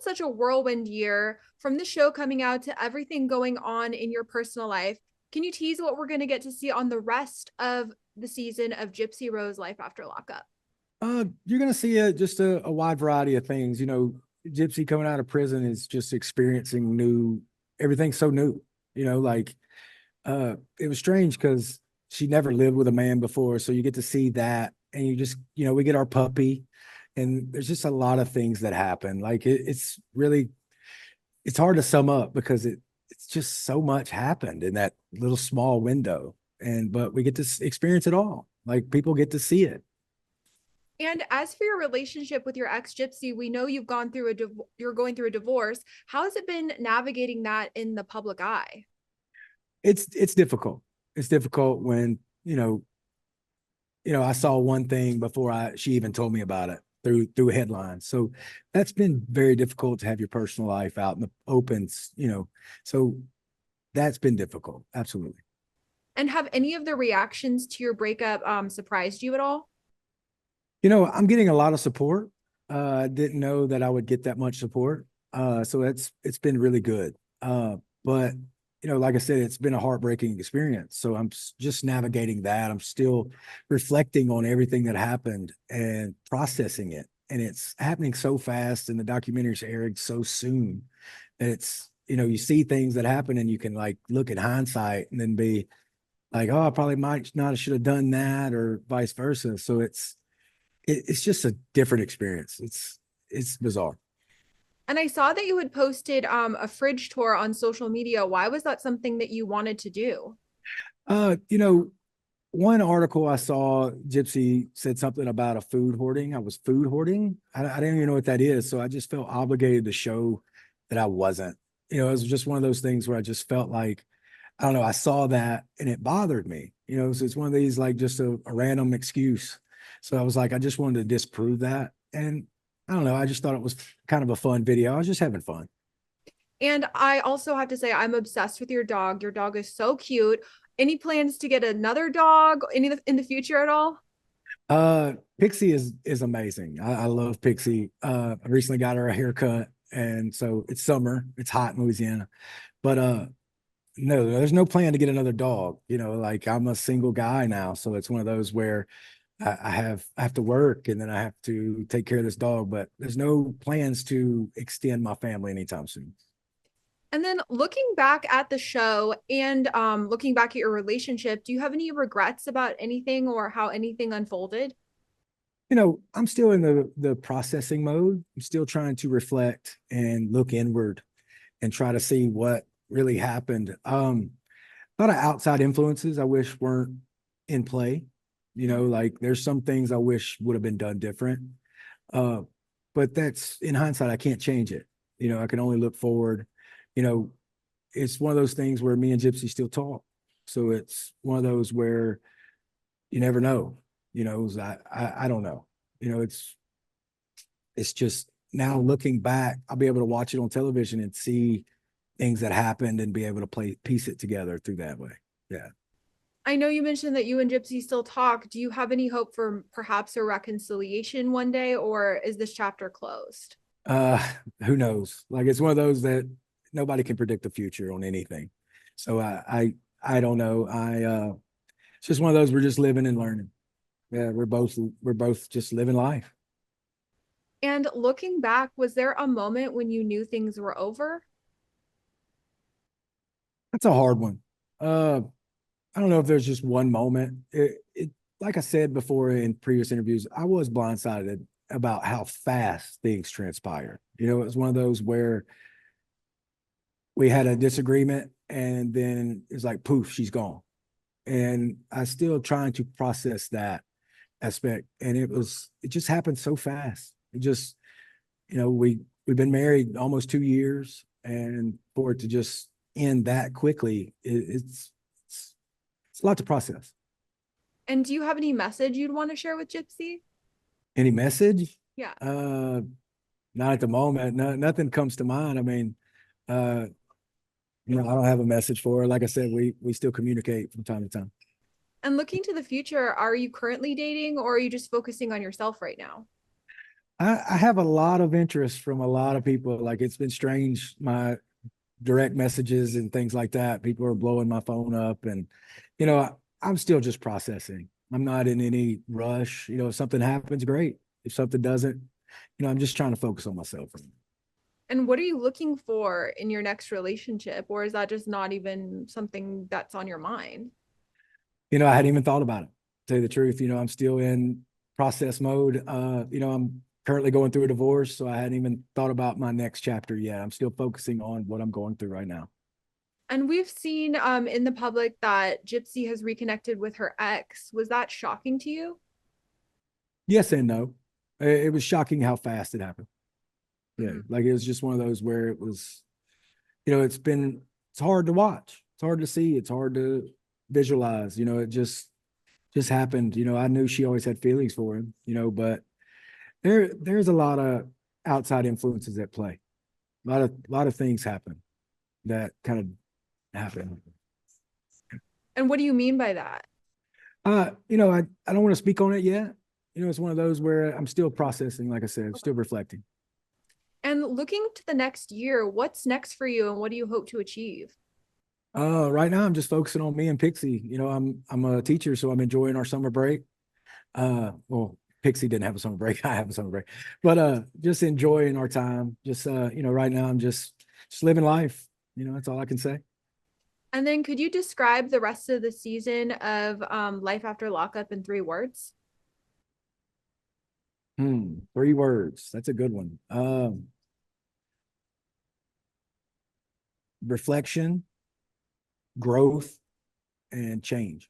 such a whirlwind year from the show coming out to everything going on in your personal life. Can you tease what we're going to get to see on the rest of the season of Gypsy Rose Life After Lockup? You're going to see just a wide variety of things. Gypsy coming out of prison is just experiencing everything's so new. It was strange because she never lived with a man before. So you get to see that. And we get our puppy. And there's just a lot of things that happen. It's hard to sum up because it's just so much happened in that little small window. But we get to experience it all. Like people get to see it. And as for your relationship with your ex Gypsy, we know you're going through a divorce. How has it been navigating that in the public eye? It's difficult. It's difficult when, I saw one thing before she even told me about it through headlines. So that's been very difficult to have your personal life out in the opens, So that's been difficult. Absolutely. And have any of the reactions to your breakup surprised you at all? I'm getting a lot of support. I didn't know that I would get that much support. So it's been really good. But like I said, it's been a heartbreaking experience. So I'm just navigating that. I'm still reflecting on everything that happened and processing it. And it's happening so fast, and the documentary's airing so soon that you see things that happen and you can look at hindsight and then be like, oh, I probably might not should have done that, or vice versa. So it's just a different experience. It's bizarre. And I saw that you had posted a fridge tour on social media. Why was that something that you wanted to do? Uh, you know, One article I saw, Gypsy said something about a food hoarding. I was food hoarding. I didn't even know what that is. So I just felt obligated to show that I wasn't. It was just one of those things where I just felt like, I don't know, I saw that and it bothered me. So it's one of these just a random excuse. So I was like, I just wanted to disprove that. And I don't know, I just thought it was kind of a fun video. I was just having fun. And I also have to say, I'm obsessed with your dog. Your dog is so cute. Any plans to get another dog in the future at all? Pixie is amazing. I love Pixie. I recently got her a haircut, and so it's summer. It's hot in Louisiana, but no, there's no plan to get another dog. I'm a single guy now, so it's one of those where I have to work and then I have to take care of this dog, but there's no plans to extend my family anytime soon. And then looking back at the show and looking back at your relationship, do you have any regrets about anything or how anything unfolded? I'm still in the processing mode. I'm still trying to reflect and look inward and try to see what really happened. A lot of outside influences I wish weren't in play. There's some things I wish would have been done different. But that's in hindsight, I can't change it. I can only look forward. You know, it's one of those things where me and Gypsy still talk. So it's one of those where you never know. I don't know. It's just now looking back, I'll be able to watch it on television and see things that happened and be able to piece it together through that way. Yeah. I know you mentioned that you and Gypsy still talk. Do you have any hope for perhaps a reconciliation one day, or is this chapter closed? Uh, who knows? It's one of those that nobody can predict the future on anything. So I don't know. It's just one of those we're just living and learning. Yeah, we're both just living life. And looking back, was there a moment when you knew things were over? That's a hard one. I don't know if there's just one moment. Like I said before in previous interviews, I was blindsided about how fast things transpired. It was one of those where we had a disagreement and then it's like poof, she's gone. And I still trying to process that aspect. And it just happened so fast. It just, we've been married almost 2 years, and for it to just end that quickly, it's a lot to process. And do you have any message you'd want to share with Gypsy? Any message? Yeah. Not at the moment. No, nothing comes to mind. I mean, uh, I don't have a message for her. Like I said, we still communicate from time to time. And looking to the future, are you currently dating or are you just focusing on yourself right now? I have a lot of interest from a lot of people. Like it's been strange, my direct messages and things like that. People are blowing my phone up, and I'm still just processing. I'm not in any rush. If something happens, great. If something doesn't, I'm just trying to focus on myself. And what are you looking for in your next relationship? Or is that just not even something that's on your mind? I hadn't even thought about it. To tell you the truth, I'm still in process mode. I'm currently going through a divorce, so I hadn't even thought about my next chapter yet. I'm still focusing on what I'm going through right now. And we've seen in the public that Gypsy has reconnected with her ex. Was that shocking to you? Yes and no. It was shocking how fast it happened. Yeah, Mhm. like it was just one of those where it was, it's hard to watch. It's hard to see. It's hard to visualize. It just happened. I knew she always had feelings for him, but there's a lot of outside influences at play. A lot of things happen that kind of happen. And what do you mean by that? I don't want to speak on it yet. It's one of those where I'm still processing, like I said, still reflecting. And looking to the next year, what's next for you and what do you hope to achieve? Right now I'm just focusing on me and Pixie. I'm a teacher, so I'm enjoying our summer break. Well, Pixie didn't have a summer break. I have a summer break, but just enjoying our time. Just right now I'm just living life. That's all I can say. And then could you describe the rest of the season of Life After Lockup in 3 words? 3 words. That's a good one. Reflection, growth, and change.